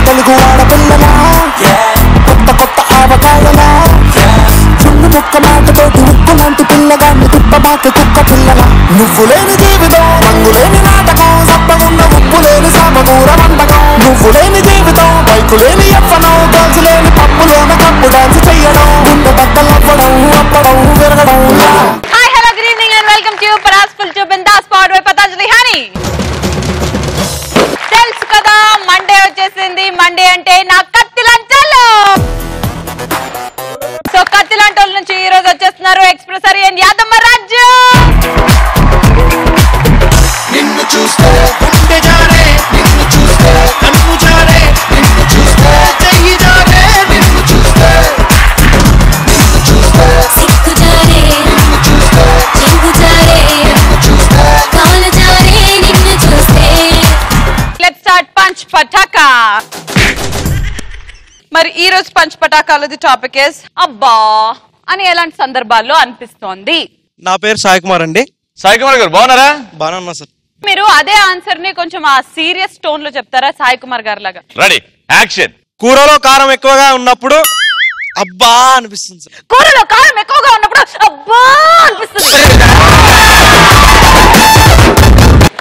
తెలుగు ఆడపిల్లలా కొత్త కొత్త ఆవకాయలా చున్ను ముక్క మాటతోటి ఉప్పు లాంటి పిల్లగాన్ని తిప్పబాకి కుక్క పిల్లల నువ్వు లేని జీవితం రంగు లేని నాటకం సప్పగున్న ఉప్పు లేని సామకూర వంటకం నువ్వు లేని జీవితం బైకు లేని ఎవ్వడం గాజు లేని పప్పులోన కప్పు డాన్స్ చెయ్యడం గుండె బద్దలు అవ్వడం అప్పడం విరగడం. Hi hello good evening and welcome to Paras full to Bindaas powered by Patanjali honey. తెలుసు కదా మండే వచ్చేసింది. మండే అంటే నా కత్తి లంచాలు. సో కత్తి లంటోళ్ళ నుంచి ఈ రోజు వచ్చేస్తున్నారు ఎక్స్ప్రెసరియన్ యాదమ్మ రాజు. నిన్ను చూస్తే గుండె జారే, నిన్ను చూస్తే కన్ను జారే, నిన్ను చూస్తే చెయ్యి జారే, నిన్ను చూస్తే సిక్కు జారే, నిన్ను చూస్తే చెంగు జారే, నిన్ను చూస్తే కాలు జారే, నిన్ను చూస్తే. Let's start punch Pataka. మరి ఈ రోజు పంచ్ పటాకాలది టాపిక్ ఇస్ అబ్బా అని ఎలాంటి సందర్భాల్లో అనిపిస్తోంది. నా పేరు సాయి కుమార్ అండి. సాయి కుమార్ గారు బాగున్నారా? బాగా ఉన్నా సార్. మీరు అదే ఆన్సర్ ని కొంచెం ఆ సీరియస్ టోన్ లో చెప్తారా సాయి కుమార్ గారు లాగా? Ready action. కూరలో కారం ఎక్కువగా ఉన్నప్పుడు అబ్బా అనిపిస్తుంది సార్. కూరలో కారం ఎక్కువగా ఉన్నప్పుడు అబ్బా అనిపిస్తుంది.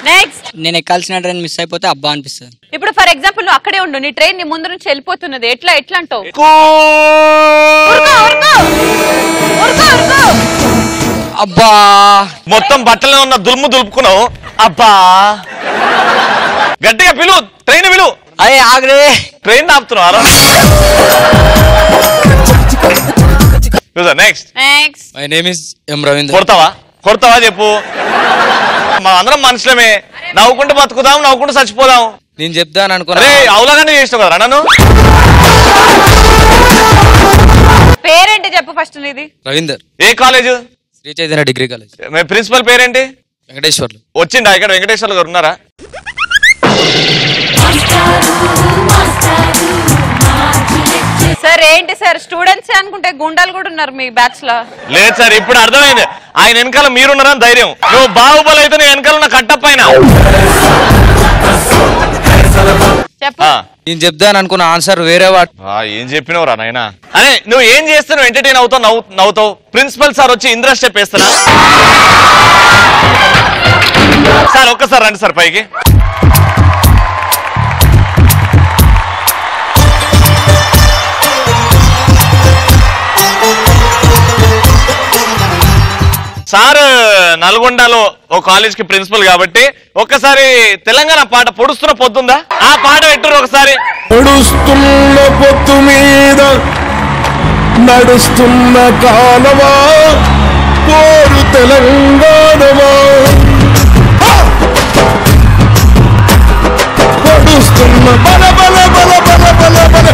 నెక్స్ట్, నేను ఎక్కాల్సిన ట్రైన్ మిస్ అయిపోతే అబ్బా అనిపిస్తుంది. ఇప్పుడు ఫర్ ఎగ్జాంపుల్ నువ్వు అక్కడే ఉండు, నీ ట్రైన్ నీ ముందు నుంచి వెళ్ళిపోతున్నది, ఎట్లా అంటావు? అబ్బా మొత్తం బట్టలో ఉన్న దుమ్ము దులుపుకున్నావు. అబ్బా గట్టిగా పిలువు, ట్రైన్ పిలువు. అరే ఆగ్రే, ట్రైన్ ఆపుతున్నావు. Next. My name is M Ravindra. కొడతావా చెప్పు. మా అందరం మనుషులమే, నవ్వుకుంటూ బతుకుదాం, నవ్వుకుంటూ చచ్చిపోదాం. నేను చెప్తాను అనుకున్నా. అరే అవులాగానే చేసినావు కదా నన్ను. పేరేంటి చెప్పు ఫస్ట్ నీది? రవీందర్. ఏ college? Sri Chaitanya degree college. మీ ప్రిన్సిపల్ పేరేంటి? వెంకటేశ్వర్లు. వచ్చిండా ఇక్కడ? వెంకటేశ్వర్లు గారు ఉన్నారా? సార్ ఏంటి సార్, స్టూడెంట్స్ అనుకుంటే గుండాలు కూడా ఉన్నారు మీ బ్యాచ్ లో? లేదు సార్, ఇప్పుడు అర్థమైంది. ఆయన వెనకాల మీరున్నారని ధైర్యం. నువ్వు బాహుబలి అయితే నీ వెనకాల ఉన్న కట్టపైన చెప్పు. నేను చెప్తాను అనుకున్న ఆన్సర్ వేరే వాట్. ఏం చెప్పినవురా నాయనా? అరే నువ్వు ఏం చేస్తున్నావు? ఎంటర్టైన్ అవుతావు, నవ్వుతావు. ప్రిన్సిపల్ సార్ వచ్చి ఇంద్ర స్టెప్ వేస్తారా? సార్ ఒక్కసారి రండి సార్ పైకి. సార్ నల్గొండలో ఓ కాలేజ్ కి ప్రిన్సిపల్ కాబట్టి ఒక్కసారి తెలంగాణ పాట పొడుస్తున్న పొద్దుందా, ఆ పాట పెట్టరు ఒకసారి. పొడుస్తున్న పొత్తు మీద నడుస్తున్న కాలమా కోరు తెలంగాణమా, పొడుస్తున్న బల బల బల బల బల బల,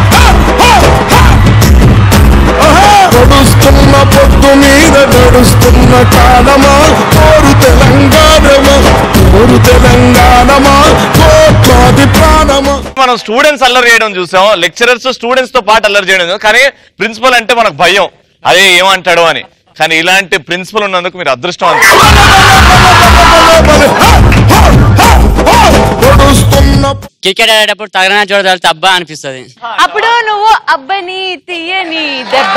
పొడుస్తున్న పొత్తు మీద నడుస్తున్న కాలమా కోరు తెలంగాణమా, కోరు తెలంగాణమా, కోట్లాది ప్రాణమా. మనం స్టూడెంట్స్ అల్లరి చేయడం చూసాం, లెక్చరర్స్ స్టూడెంట్స్ తో పాటు అల్లరి చేయడం చూసాం. కానీ ప్రిన్సిపల్ అంటే మనకు భయం, అదే ఏమంటాడో అని. కానీ ఇలాంటి ప్రిన్సిపల్ ఉన్నందుకు మీరు అదృష్టం. క్రికెట్ ఆడేటప్పుడు తగనా చూడదాల్తే అబ్బా అనిపిస్తుంది. అప్పుడు నువ్వు అబ్బని తీయని దెబ్బ.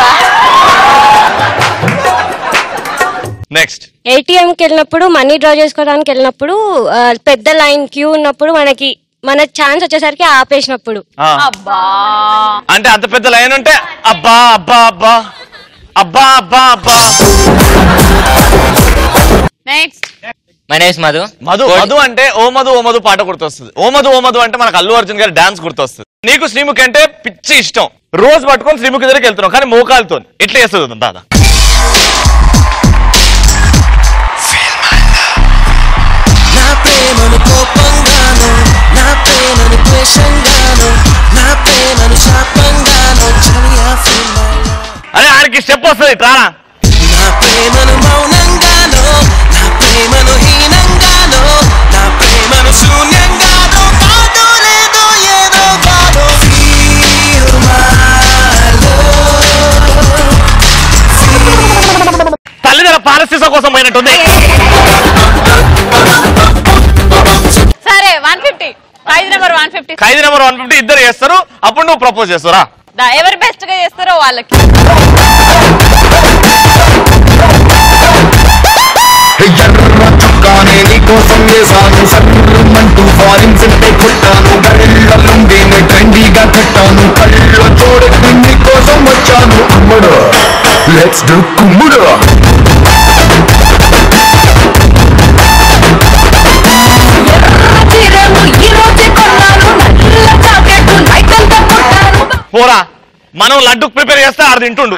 నెక్స్ట్. ఏటీఎం కి వెళ్ళినప్పుడు మనీ డ్రా చేసుకోవడానికి వెళ్ళినప్పుడు పెద్ద లైన్ క్యూ ఉన్నప్పుడు మన ఛాన్స్ వచ్చేసరికి ఆపేసినప్పుడు అబ్బా. అంటే అంత పెద్ద లైన్ ఉంటే అబ్బా అబ్బా అబ్బా అబ్బా అబ్బా అబ్బా. Next. My name is Madhu. Madhu అంటే ఓ మధు పాట గుర్తొస్తుంది. ఓ మధు అంటే మనకు అల్లు అర్జున్ గారి డాన్స్ గుర్తొస్తుంది. నీకు శ్రీముఖి అంటే పిచ్చి ఇష్టం, రోజు పట్టుకొని శ్రీముఖి దగ్గరికి వెళ్తున్నావు, కానీ మోకాలతో ఎట్లా చేస్తుంది దాదా? నా ప్రేమను కోపంగాను, నా ప్రేమను ద్వేషంగాను, నా ప్రేమను శాపంగాను, అరే ఆడికి స్టెప్ వస్తుంది ట్రా. నా ప్రేమను మౌనంగాను, నా ప్రేమను హీనంగాను, నా ప్రేమను శూన్యంగాను, కాదు లేదు ఏదో కాదు. Feel my అయిపోయినట్టుంది. సరే 150 ఖైదీ నెంబర్ 150 ఖైదీ నెంబర్ 150 ఇద్దరు చేస్తారు. అప్పుడు నువ్వు ప్రపోజ్ చేస్తారా? ఎవరు బెస్ట్ గా చేస్తారో వాళ్ళకి. ఎర్ర చుక్కానే నీకోసం వేసాను సర్రమంటూ ఫారిన్ సెంటే కొట్టాను గళ్ళలుండి ట్రెండీగా కట్టాను కళ్ళ చూడకి నీకోసం వచ్చాను అమ్ముడు లెట్స్ డు కుమ్ముడు. పోరా, మనం లడ్డు ప్రిపేర్ చేస్తే ఆడు తింటుండు.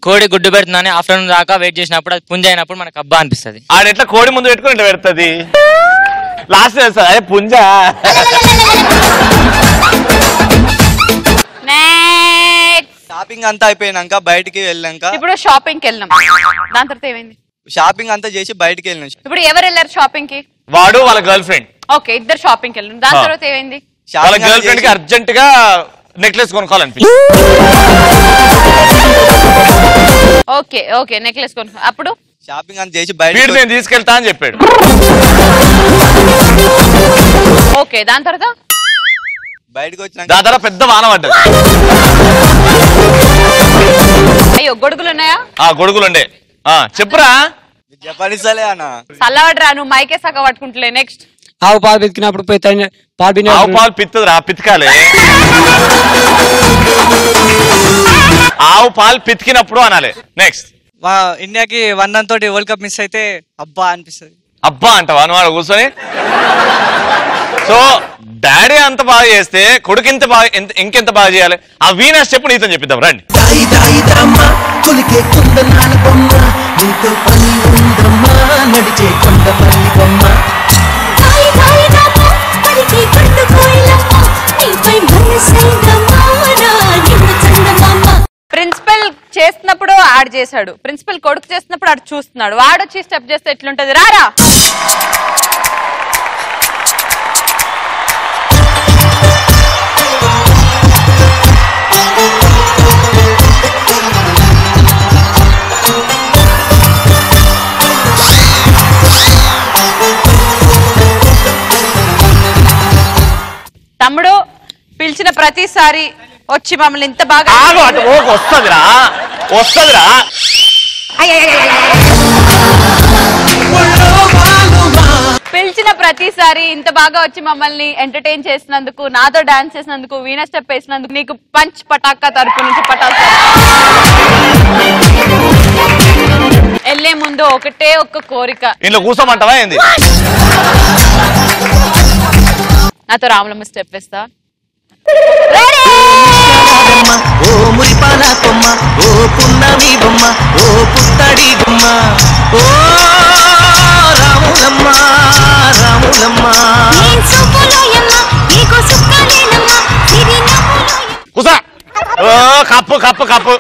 కోడి గుడ్డు పెడుతుందని ఆఫ్టర్నూన్ దాకా వెయిట్ చేసినప్పుడు అది పుంజ అయినప్పుడు మనకు అబ్బా అనిపిస్తుంది. ఆడ ఎట్లా కోడి ముందు పెట్టుకుని ఇట్లా పెడుతుంది, లాస్ట్ చేస్తుంది. అదే పుంజ. షాపింగ్ అంతా అయిపోయినాక బయటికి వెళ్ళాక ఇప్పుడు షాపింగ్ కి వెళ్ళాం. దాని తర్వాత ఏమైంది? షాపింగ్ అంతా చేసి బయటికి వెళ్ళినాం. ఇప్పుడు ఎవరు వెళ్ళారు షాపింగ్ కి? వాడు వాళ్ళ గర్ల్ ఫ్రెండ్. ఓకే, ఇద్దరు షాపింగ్ కి వెళ్ళాం. దాని తర్వాత ఏమైంది? వాళ్ళ గర్ల్ ఫ్రెండ్ కి అర్జెంట్ గా నెక్లెస్ కొనుక్కోవాలనిపించింది. ఓకే ఓకే, నెక్లెస్ కొనుక్కో. అప్పుడు షాపింగ్ అంతా చేసి బయట నేను తీసుకెళ్తా అని చెప్పాడు. ఓకే, దాని తర్వాత బయటకు వచ్చినాక దాని తర్వాత పెద్ద వాన పడ్డది. అయ్యో, గొడుగులు ఉన్నాయా? గొడుగులుండే. చెప్పురా. జపానిసలే అన్న చల్లవడరా, నువ్వు మైకే సగ పట్టుకుంటలే. నెక్స్ట్ ఆవు పాలు పితికినప్పుడు ఆవు పాలు పిత్తదురా, పితకాలి. ఆవు పాలు పితికినప్పుడు అనాలి. నెక్స్ట్ ఇండియాకి 1 run తోటి వరల్డ్ కప్ మిస్ అయితే అబ్బా అనిపిస్తుంది. అబ్బా అంటావా నువ్వు కూర్చొని? సో డాడీ అంత బాగా చేస్తే కొడుకు ఇంత బాగా ఇంకెంత బాగా చేయాలి? ఆ వీనస్ చెప్పు, నీతో చెప్పిద్దాం రండి. ప్రిన్సిపల్ చేస్తున్నప్పుడు ఆడు చేశాడు, ప్రిన్సిపల్ కొడుకు చేస్తున్నప్పుడు ఆడు చూస్తున్నాడు. వాడు వచ్చి స్టెప్ చేస్తే ఎట్లుంటది? రారా. తమ్ముడు పిలిచిన ప్రతిసారి వచ్చి మమ్మల్ని ఇంత బాగా వస్తుందిరా వస్తుందిరా. పిలిచిన ప్రతిసారి ఇంత బాగా వచ్చి మమ్మల్ని ఎంటర్టైన్ చేసినందుకు, నాతో డాన్స్ చేసినందుకు, వీణ స్టెప్ వేసినందుకు నీకు పంచ్ పటాకా తరపు నుంచి పటాకా. వెళ్లే ముందు ఒకటే ఒక్క కోరిక. ఇంట్లో కూర్చోమంటావా ఏంది? నాతో రాములమ్మ స్టెప్ వేస్తా. ఓ మురిపాల కొమ్మ, ఓ పున్నమి బొమ్మ, ఓ పుత్తడి గుమ్మ, ఓ రాములమ్మ రాములమ్మ. కూసా. ఓ కప్పు కప్పు కప్పు.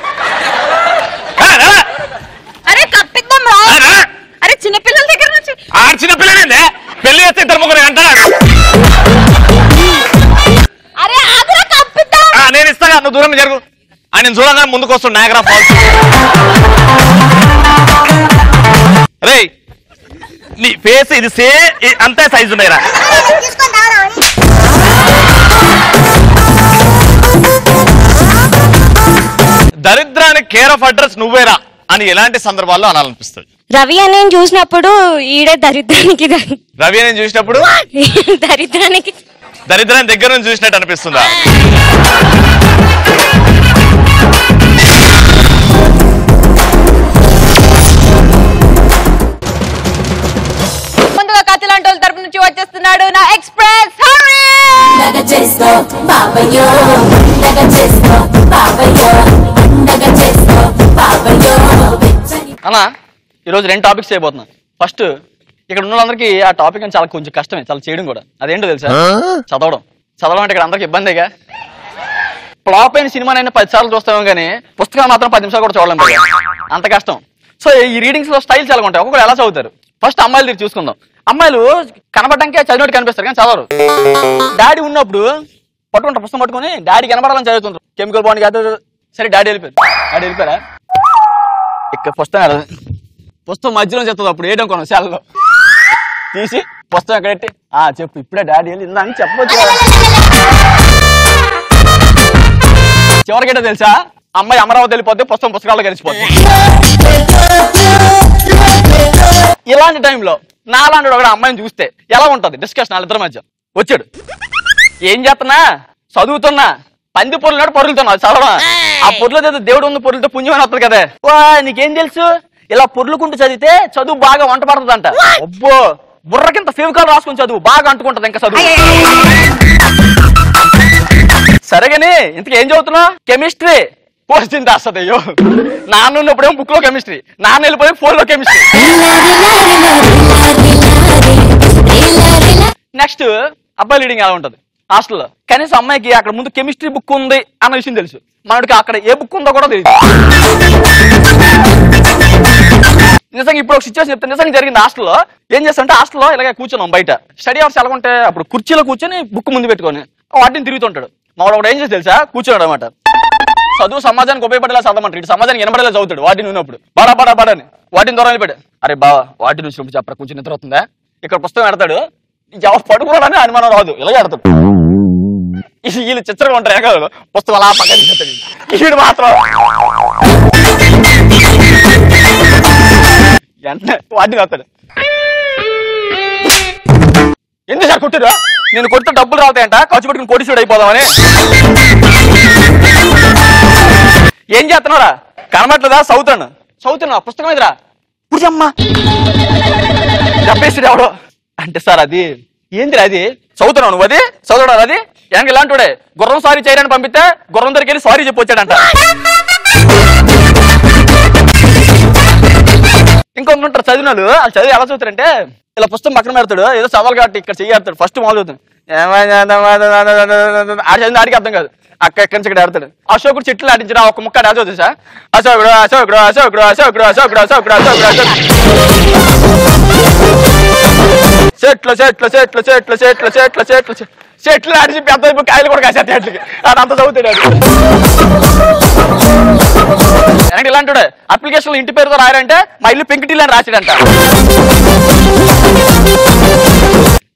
అరే కప్పిద్దాం రా. అరే చిన్నపిల్లల దగ్గర నుంచి. చిన్నపిల్లనే పెళ్లి చేస్తే ఇద్దరు ముగ్గురు అంటారు. అరే ఆగ్రా కప్పిద్దాం. నేను ఇస్తాగా, నువ్వు దూరం జరుగు. ఆయన చూడగానే ముందుకు వస్తుంది నాయగ్రా ఫాల్స్. రే నీ ఫేస్ ఇది అంతే సైజు ఉన్నాయిరా. దరిద్రానికి కేర్ ఆఫ్ అడ్రస్ నువ్వేరా అని ఎలాంటి సందర్భాల్లో అనాలనిపిస్తుంది? రవి అని చూసినప్పుడు ఈడే దరిద్రానికి రవి అని చూసినప్పుడు దరిద్రానికి దగ్గర నుంచి చూసినట్టు అనిపిస్తుందా? ముందుగా కథలాంటి వాళ్ళ తరపు నుంచి వచ్చేస్తున్నాడు నా ఎక్స్ప్రెస్ అలా ఈరోజు 2 టాపిక్స్ చేయబోతున్నాను. ఫస్ట్ ఇక్కడ ఉన్న వాళ్ళందరికీ ఆ టాపిక్ అని చాలా కొంచెం కష్టమే, చాలా చేయడం కూడా. అదేంటో తెలుసా? చదవడం అంటే ఇక్కడ అందరికి ఇబ్బందిగా. ఫ్లాప్ అయిన సినిమానైనా 10 సార్లు చూస్తాం కానీ పుస్తకాలు మాత్రం 10 నిమిషాలు కూడా చూడలేం, అంత కష్టం. సో ఈ రీడింగ్స్ లో స్టైల్ చాలా ఉంటాయి, ఒక్కొక్కరు ఎలా చదువుతారు. ఫస్ట్ అమ్మాయిలు తీరు చూసుకుందాం. అమ్మాయిలు కనబడటానికే చదివినట్టు కనిపిస్తారు కానీ చదవరు. డాడీ ఉన్నప్పుడు పట్టుకుంటారు, పుస్తకం పట్టుకుని డాడీ కనబడాలని చదువుతుంటారు. కెమికల్ బాండ్ కాదు. సరే డాడీ వెళ్ళిపోయారా? ఇక్కడ పుస్తకం మధ్యలో చెప్తుంది అప్పుడు ఏడం కొనం సెల్లో తీసి పుస్తకం ఎక్కడెట్టి చెప్పు ఇప్పుడే డాడీ వెళ్ళిందా అని చెప్పొచ్చు. చివరికేటో తెలుసా, అమ్మాయి అమరావతి వెళ్ళిపోతే పుస్తకాలు కలిసిపోతుంది. ఇలాంటి టైంలో నాలాంటి ఒక అమ్మాయిని చూస్తే ఎలా ఉంటది డిస్కషన్ వాళ్ళిద్దరి మధ్య. వచ్చాడు, ఏం చేస్తున్నా, చదువుతున్నా, పంది పొరులు పొరులుతున్నా, చదవా ఆ పొరులు దేవుడు ఉంది, పొరులతో పుణ్యమని వస్తుంది కదా. నీకేం తెలుసు, ఇలా పొర్లుకుంటూ చదివితే చదువు బాగా వంట పడుతుందంట. అబ్బో, బుర్రకింత ఫెవికాల్ రాసుకుని చదువు బాగా అంటుకుంటది ఇంకా చదువు. సరేగాని ఇంతకు ఏం చదువుతున్నావు? కెమిస్ట్రీ. పోస్టింగ్ రాస్తుంది. అయ్యో, నాన్న ఉన్నప్పుడేమో బుక్ లో కెమిస్ట్రీ, నాన్న వెళ్ళిపోయి ఫోన్ లో కెమిస్ట్రీ. నెక్స్ట్ అబ్బాయి లీడింగ్ ఎలా ఉంటది హాస్టల్లో. కనీసం అమ్మాయికి అక్కడ ముందు కెమిస్ట్రీ బుక్ ఉంది అన్న విషయం తెలుసు, మనకి అక్కడ ఏ బుక్ ఉందో కూడా తెలియదు. నిజంగా ఇప్పుడు ఒక సిచ్యువేషన్ చెప్తాను, నిజంగా జరిగింది హాస్టల్లో. ఏం చేస్తానంటే హాస్టల్లో ఇలాగే కూర్చున్నాం బయట, స్టడీ అవర్స్ ఎలా ఉంటే అప్పుడు కుర్చీలో కూర్చొని బుక్ ముందు పెట్టుకొని వాటిని తిరుగుతుంటాడు. మావాడు ఒకటి ఏం చేసి తెలుసా, కూర్చున్నాడు అనమాట. చదువు సమాజానికి ఉపయోగపడేలా చదవమంటాడు, ఇటు సమాజానికి వినబడేలా చదువుతాడు. వాటిని ఉన్నప్పుడు బడా వాటిని దూరం వెళ్ళిపోయాడు. అరే బావా వాటి నుంచి చెప్పరా, కొంచెం నిద్ర అవుతుందా, ఇక్కడ పుస్తకం పెడతాడు, ఎవరు పడుకోవాలని అనుమానం రాదు, ఇలాగే పెడతాడు. వీళ్ళు చిత్రంగా ఉంటారు, ఏకాదు పుస్తకం అలా పక్కన వీడు మాత్రం వెంటనే వాటిని వేస్తాడు. ఎందుకు సార్ కొట్టారు, నేను కొడితే డబ్బులు రావుతాయంట, ఖర్చు పెట్టుకుని కోటీశ్వరుడు అయిపోదామని. ఏం చేస్తున్నారా, కనబట్లేదా, చదువుతున్నా పుస్తకం ఎదురా పురుషమ్మా చెప్పేసి ఎవడో అంటే, సార్ అది ఏందిరా, అది చదువుతున్నావు నువ్వు, అది చదవడం, అది వెనక ఇలాంటి గుర్రం సారీ చేయడానికి పంపిస్తే గుర్రం దగ్గరికి వెళ్ళి సారీ చెప్పి వచ్చాడంట. ఇంకొంటారు చదివినాడు, వాళ్ళు చదివి ఎలా చదువుతారంటే ఇలా పుస్తకం పక్కన పెడతాడు, ఏదో చదవాలి కాబట్టి ఇక్కడ చెయ్యేస్తాడు, ఫస్ట్ మొదలు చదువుతాడు. ఆడి చదివిన ఆడికి అర్థం కాదు, ఎక్కడి నుంచి ఇక్కడ ఆడతాడు. అశోకుడు చెట్లు ఆడించిన ఒక ముక్క ఆడ చదువుతా, అశోకుడు అశోకుడు అశోకుడు అశోకుడు అశోకుడు అశోకుడు అశోకుడు అశోకుడు చెట్లు చెట్లు చెట్లు చెట్లు చెట్లు చెట్లు చెట్లు చెట్లు ఆడిచి పెద్ద కాయలు కూడా కాసే చెట్లకి అదంతా చదువుతాడు. ఇలాంటి అప్లికేషన్ ఇంటి పేరుతో రాయారంటే మా ఇల్లు పెంకిటిల్లు అని రాసాడంట.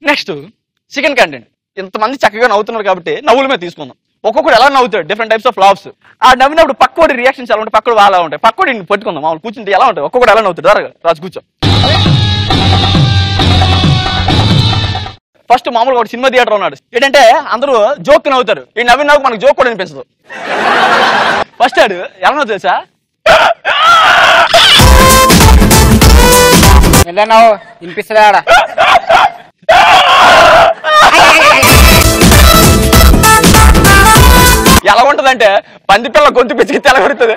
నెక్స్ట్ సెకండ్ కంటెంట్, ఇంతమంది చక్కగా నవ్వుతున్నారు కాబట్టి నవ్వుల మీద తీసుకుందాం. ఒక్కొక్కడు ఎలా నవ్వుతాడు, డిఫరెంట్ టైప్స్ ఆఫ్ లావ్స్. ఆ నవ్వినప్పుడు పక్కోడి రియాక్షన్స్ ఎలా ఉంటాయి, పక్కడు అలా ఉంటాయి. పక్కోడి పట్టుకుందాం, మామూలు కూర్చుంటే ఎలా ఉంటాయి, ఒక్కొక్కడు ఎలా నవ్వుతాడు. రాజు కూర్చో. ఫస్ట్ మామూలుగా ఒక సినిమా థియేటర్ ఉన్నాడు, ఏంటంటే అందరూ జోక్ నవ్వుతారు, ఈ నవ్విన నవ్వు మనకు జోక్ కూడా అనిపించదు. ఫస్ట్ ఆడు ఎలా నవ్వు తెలుసా, నవ్వు వినిపిస్తుందా, ఎలా ఉంటదంటే పంది పిల్ల గొంతు పిచ్చికి తెలగొడుతుంది.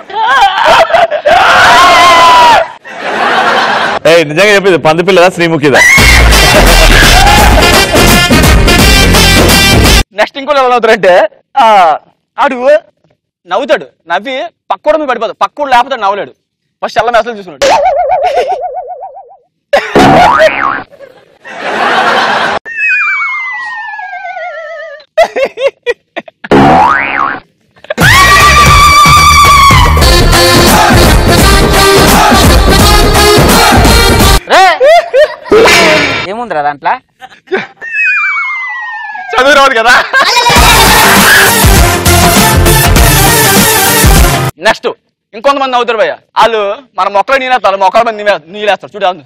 నిజంగా చెప్పింది పంది పిల్లదా శ్రీముఖిదా. నెక్స్ట్ ఇంకోటి ఎలా నవ్వుతారంటే ఆడు నవ్వుతాడు, నవ్వి పక్కోడు మీద పడిపోతాడు, పక్కోడు లేకపోతే నవ్వలేడు. ఫస్ట్ ఎలా మెసేజ్ చూసుకున్నాడు, ఏముందిరా దాంట్లో, చదువు రాదు కదా. నెక్స్ట్ ఇంకొంతమంది నవ్వుతారు భయ్య, వాళ్ళు మన మొక్కలు నీళ్ళేస్తారు, మొక్కల మంది నీళ్ళేస్తారు చూడాలి.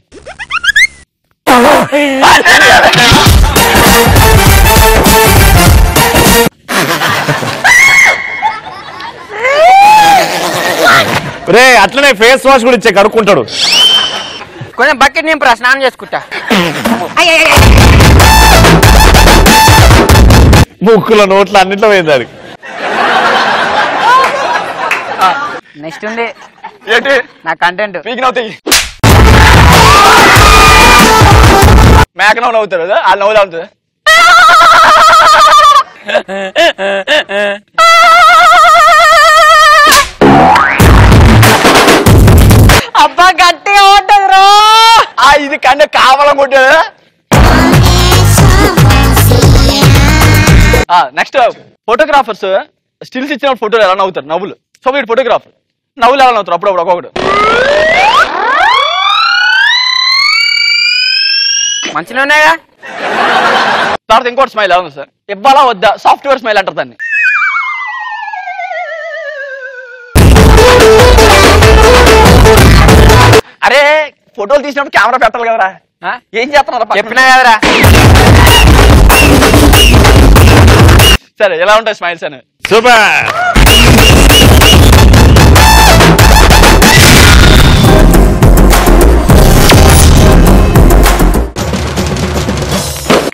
రే అట్లనే ఫేస్ వాష్ కూడా ఇచ్చే కడుక్కుంటాడు. కొంచెం బకెట్ నింపురా, స్నానం చేసుకుంటా. ముక్కులో నోట్లో అన్నింటిలో పోయింది అది. నెక్స్ట్ ఉంది ఏంటి నా కంటెంట్, పీకి నవ్వుతాయి. మేక నవ్వు నవ్వుతారు, వాళ్ళు నవ్వు నవ్వుతుంది. అబ్బా గట్టిగా ఉంటది రో. ఇది కన్నా కావాలని కొట్టేది. నెక్స్ట్ ఫోటోగ్రాఫర్స్ స్టిల్స్ ఇచ్చిన ఫోటోలు ఎలా నవ్వుతారు, నవ్వులు. సో వీడు ఫోటోగ్రాఫర్ నవ్వులు ఎలా నవ్వుతారు అప్పుడప్పుడు ఒక్కొక్కడు. మంచిగా ఉన్నాయా? తర్వాత ఇంకోటి స్మైల్ అవును సార్, ఇవ్వాలా వద్దా సాఫ్ట్వేర్ స్మైల్ అంటారు దాన్ని. అరే ఫోటోలు తీసినప్పుడు కెమెరా పెట్టాలి కదరా, ఏం చేస్తున్నారు? చెప్పినా కదరా. సరే ఎలా ఉంటాయి స్మైల్స్ అని? సూపర్.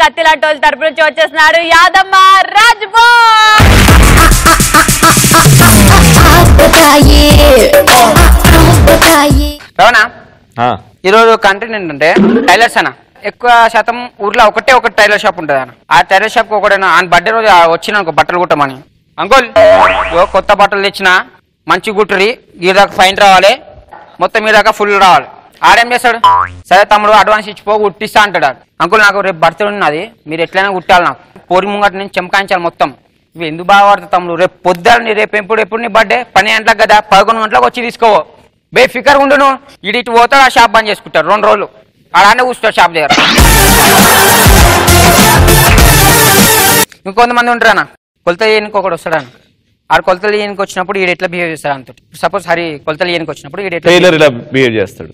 కత్తిలాటోల్ తరపు నుంచి వచ్చేస్తున్నాడు యాదమ్మ రాజ్బో. రవణ, ఈరోజు కంటెంట్ ఏంటంటే టైలర్స్ అన్న. ఎక్కువ శాతం ఊర్లో ఒక టైలర్ షాప్ ఉంటుంది అన్న. ఆ టైలర్ షాప్ ఒకటైనా ఆయన బర్త్డే రోజు వచ్చిన బట్టలు కుట్టమని, అంకుల్ కొత్త బట్టలు తెచ్చిన మంచి కుట్టరి, ఈ దాకా ఫైన్ రావాలి, మొత్తం మీ దాకా ఫుల్ రావాలి. ఆడేం చేస్తాడు, సరే తమ్ముడు అడ్వాన్స్ ఇచ్చిపో కుట్టిస్తా అంటాడు. అంకుల్ నాకు రేపు బర్త్డే ఉన్నది, మీరు ఎట్లయినా కుట్టాలి, నాకు పోరి ముంగట నేను చెంకాయించాలి మొత్తం. ఇవి ఎందుకు బాగా పడుతుంది తమ్ముడు, రేపు పొద్దున్న రేపు ఎప్పుడు నీ బర్త్డే 12 గంటలకు కదా, 11 గంటలకు వచ్చి తీసుకోవో, బేఫికర్ ఉండును. ఇటు పోతాడు, ఆ షాప్ బంద్ చేసుకుంటాడు 2 రోజులు, ఆడనే కూర్చుంటాడు షాప్ దగ్గర. ఇంకొంతమంది ఉంటారన్న, కొలతలు చేయడానికి ఒకటి వస్తాడన్న. ఆడు కొలతలు చేయడానికి వచ్చినప్పుడు ఈడు ఎట్లా బిహేవ్ చేస్తాడు అంత. సపోజ్ హరి కొలతలు చేయడానికి వచ్చినప్పుడు ఈడు ఎట్లా బిహేవ్ చేస్తాడు.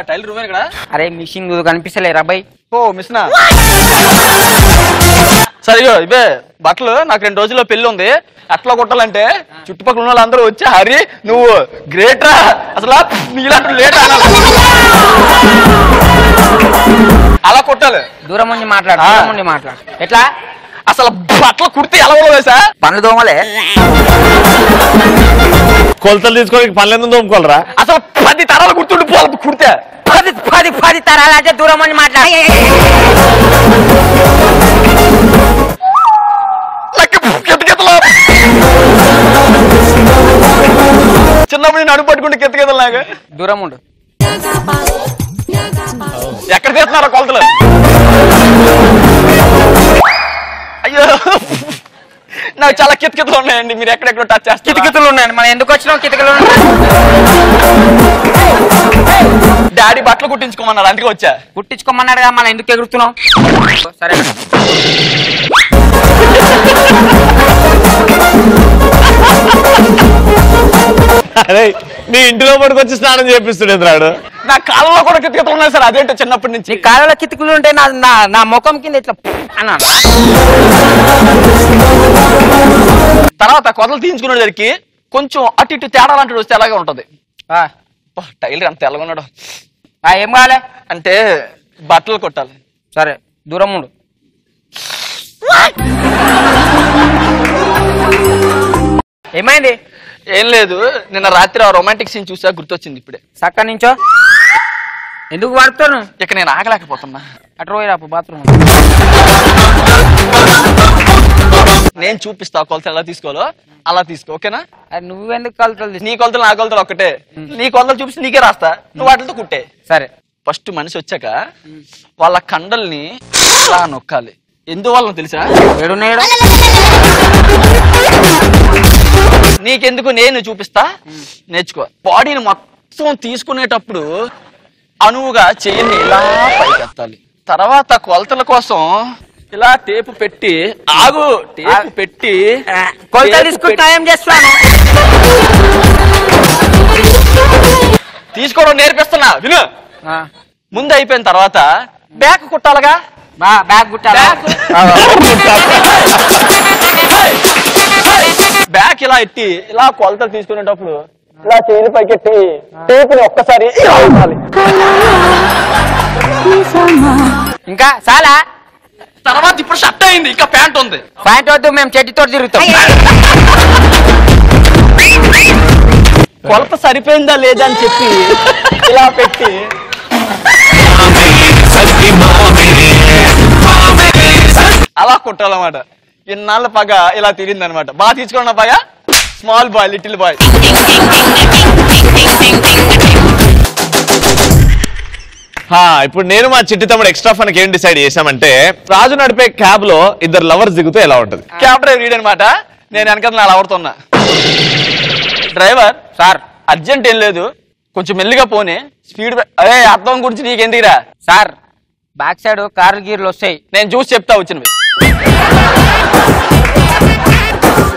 టైలర్ రూమే ఇక్కడ. అరే మిషన్ కనిపిస్తలేరు అబ్బాయి. ఓ మిస్నా. సరే ఇవే బట్టలు, నాకు 2 రోజుల్లో పెళ్లి ఉంది, అట్లా కుట్టాలంటే చుట్టుపక్కల ఉన్న వాళ్ళందరూ వచ్చి హరి నువ్వు గ్రేట్ రా, అసలు నీలాంటి లేట్ అలా కొట్టాలి. దూరం ఉండి మాట్లాడు. ఎట్లా అసలు బట్టలు కుడితే ఎలా వేసా పనులు దోమలే, కొలతలు తీసుకోవడానికి పనులు ఎందుకు తోముకోవాలరా? అసలు 10 తరాలు గుర్తుండి పోవాలి కుడితే. 10 తరాలు అంటే దూరం ఉండి మాట్లాడు. చిన్నప్పుడు నేను అడుగు పట్టుకుంటే కెత్తకెదలాగా. దూరం ఉండు. ఎక్కడ తీస్తున్నారా కొలతలు? అయ్యో నాకు చాలా కితకితలు ఉన్నాయండి, మీరు ఎక్కడెక్కడ టచ్ చేస్తారు. కితకితలు ఉన్నాయండి, మనం ఎందుకు వచ్చినాం కితకితలు? డాడీ బట్టలు కుట్టించుకోమన్నారు, అందుకే వచ్చా. కుట్టించుకోమన్నాడు, మనం ఎందుకు ఎగురుతున్నాం? సరే అరే నీ ఇంటిలో పడుకొచ్చి స్నానం చేపిస్తుండే రాడు. నా కాలంలో కూడా కితకితలు ఉన్నాయి సార్, అదేంటో చిన్నప్పటి నుంచి. కాలంలో కితకులు ఉంటే నా ముఖం కింద ఇట్లా అన్నాడు. తర్వాత కొదలు తీయించుకునేసరికి కొంచెం అటు ఇటు తేడా లాంటి వస్తే అలాగే ఉంటది. టైలర్ అంత ఎలాగ ఉన్నాడు. ఏం కావాలి అంటే బట్టలు కొట్టాలి. సరే దూరం ఉండు. ఏమైంది? ఏం లేదు, నిన్న రాత్రి ఆ రొమాంటిక్ సీన్ చూసా, గుర్తొచ్చింది ఇప్పుడే. చక్క నుంచో ఎందుకు వాడుతాను, ఇక నేను ఆగలేకపోతున్నా. అటు పోయి రాపు బాత్రూమ్. నేను చూపిస్తా కొలతలు ఎలా తీసుకోవాలో, అలా తీసుకో, ఓకేనా? నువ్వెందుకు కొలతలు? నీ కొలతలు నా కొలతలు ఒక్కటే. నీ కొలతలు చూపిస్తే నీకే రాస్తా, నువ్వు వాటితో కుట్టే. సరే. ఫస్ట్ మనిషి వచ్చాక వాళ్ళ కండల్ని ఇలా నొక్కాలి. ఎందువల్ల తెలుసా? నీకెందుకు, నేను చూపిస్తా, నేర్చుకో. బాడీని మొత్తం తీసుకునేటప్పుడు అనువుగా చెయ్యిని ఇలా పైకెత్తాలి. తర్వాత కొలతల కోసం ఇలా టేపు పెట్టి టేపు పెట్టి కొలతలు తీసుకుంటా. ఏం చేస్తాను? తీసుకోవడం నేర్పిస్తున్నా, విను. ముందు అయిపోయిన తర్వాత బ్యాక్ కుట్టాలిగా. బ్యాక్ కుట్టాలి. బ్యాక్ ఇలా ఎత్తి ఇలా కొలతలు తీసుకునేటప్పుడు ఇలా చేయి పైకెట్టి టేపుని ఒక్కసారి ఇంకా చాలా. తర్వాత ఇప్పుడు షర్ట్ అయింది, ఇంకా ప్యాంట్ ఉంది. ప్యాంట్ వద్దు, మేము చెట్టుతో తిరుగుతాం. కొలత సరిపోయిందా లేదా అని చెప్పి ఇలా పెట్టి అలా కుట్టాలన్నమాట. ఇన్నాళ్ళ పగ ఇలా తీరింది అనమాట. బాగా తీసుకున్న పగ స్మాల్ బాయ్, లిటిల్ బాయ్. ఇప్పుడు నేను మా చిట్టి తమ్ముడు ఎక్స్ట్రా ఫన్ ఏం డిసైడ్ చేశామంటే, రాజు నడిపే క్యాబ్ లో 2 లవర్స్ దిగుతూ ఎలా ఉంటది. క్యాబ్ డ్రైవర్ రీడ్ అనమాట, నేను వెనక నా లవర్తో ఉన్నా. డ్రైవర్ సార్ అర్జెంట్ ఏం లేదు, కొంచెం మెల్లిగా పోనీ, స్పీడ్. అరే అర్థం గురించి నీకెందుకురా? సార్ బ్యాక్ సైడ్ కార్లు గీర్లు వస్తాయి, నేను చూసి చెప్తా వచ్చినవి.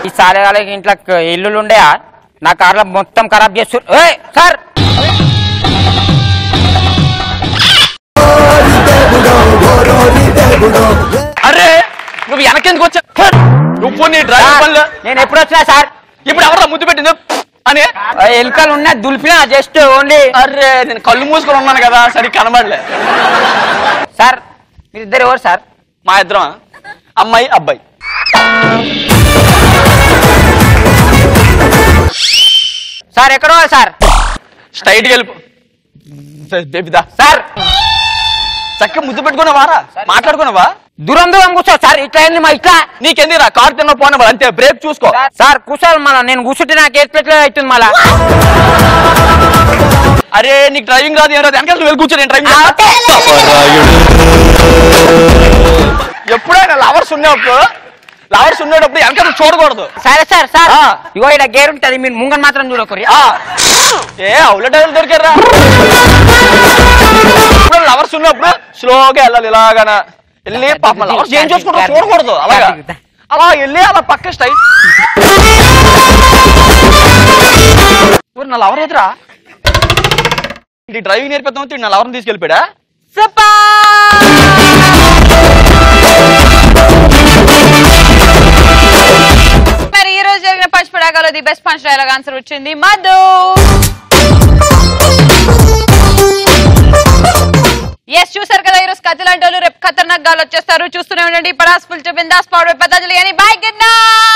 ఈ సాలగాలకి ఇంట్లో ఇల్లులు ఉండయా, నా కార్లో మొత్తం ఖరాబ్ చేస్తు. సార్ అరే నువ్వు వెనకెందుకు వచ్చా? నువ్వు నీ డ్రైవర్ పనులు. నేను ఎప్పుడు వచ్చినా సార్? ఇప్పుడు ఎవరా ముద్దు పెట్టింది అని? ఎలుకలు ఉన్నా దులిపినా జస్ట్ ఓన్లీ. అరే నేను కళ్ళు మూసుకొని ఉన్నాను కదా, సరి కనబడలే. సార్ మీరిద్దరు ఎవరు సార్? మా ఇద్దరం అమ్మాయి అబ్బాయి. సార్ ఎక్కడ సార్? స్ట్రైట్కి వెళ్ళిపో బేబిదా. సార్ చక్కగా ముద్దు పెట్టుకున్నావారా, మాట్లాడుకున్నావా? దూరం దూరం కూర్చో సార్. ఇట్లా ఏంది మా ఇట్లా? నీకెందుకురా కారు తిన్న పోనీ అంతే, బ్రేక్ చూసుకో. సార్ కూర్చోాలి మళ్ళా, నేను కూర్చుంటే నాకు ఎట్లా అవుతుంది మళ్ళా. అరే నీకు డ్రైవింగ్ రాదు ఏం రాదు, వెనకాల వెళ్ళి కూర్చో, నేను డ్రైవింగ్. ఎప్పుడైనా లవర్స్ ఉన్నప్పుడు వెనకాల చూడకూడదు. సరే సార్. సార్ ఇగో ఇక్కడ గేర్ ఉంటుంది, మీరు ముంగన్ మాత్రం చూడకూరి. ఏ అవుల డ్రైవర్ దొరికారా? లవర్స్ ఉన్నప్పుడు స్లోగా వెళ్ళాలి, ఇలాగన వెళ్ళి పాప లవర్స్ ఏం చూసుకుంటారో చూడకూడదు. అలాగా అలా వెళ్ళి అలా పక్క స్టైల్. నా లవర్ ఎదురా ఇది డ్రైవింగ్ నేర్పిద్దాం, నా లవర్ని తీసుకెళ్ళిపోయా. మరి ఈ రోజు జరిగిన పంచ్ పడాకాలో the best punch dialogue answer వచ్చింది మధు. ఎస్ చూసారు కదా, ఈరోజు కథలాంటి వాళ్ళు రేపు ఖతర్నాక్ గాలు వచ్చేస్తారు. చూస్తూనే ఉండండి పడాస్ ఫుల్ బిందాస్ పౌడర్ పతంజలి అని. By good night.